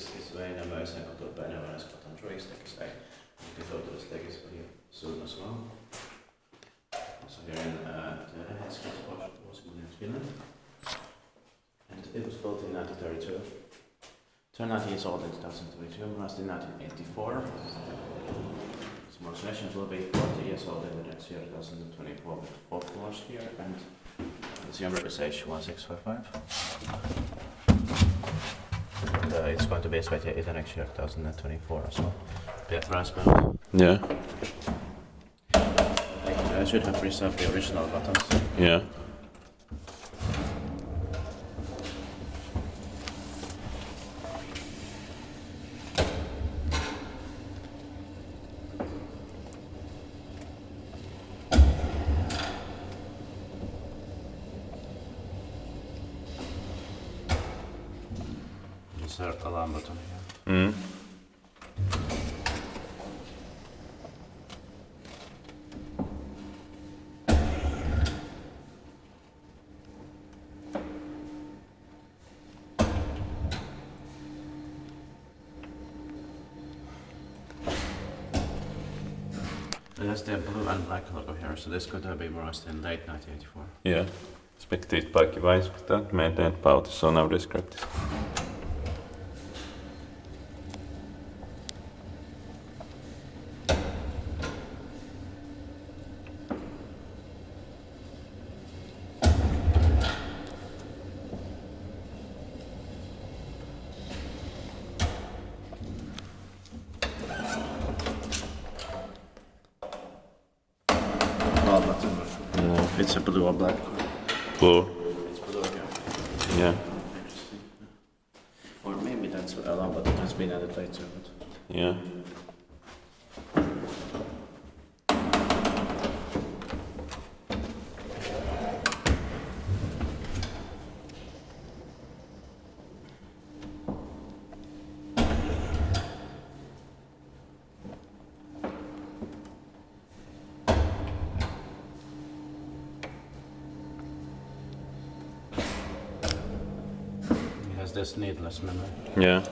is Väinämöisenkatu, Väinämöisenkatu turisttekisei. Kulturturistekis oli soon as well. Also here in Helsinki, Finland. And it was built in 1932. Turned 90 years old in 2022, last in 1984. So more sessions will be 40 years old in the next year, 2024, with 4 floors here, and the number is H1655. And it's going to be especially the next year, 2024 as well. Be a transplant. Yeah. I should have preserved the original buttons. Yeah. There's a alarm button here. There's the blue and black logo here, so this could have been released in late 1984. Yeah. Spektiitpaikki vaiskutaan, meidän pautis on now described. If it's a blue or black. Blue. It's blue here. Yeah. Interesting. Or maybe that's what alarm button has been added later. But Yeah. it has this needless memory. Yeah.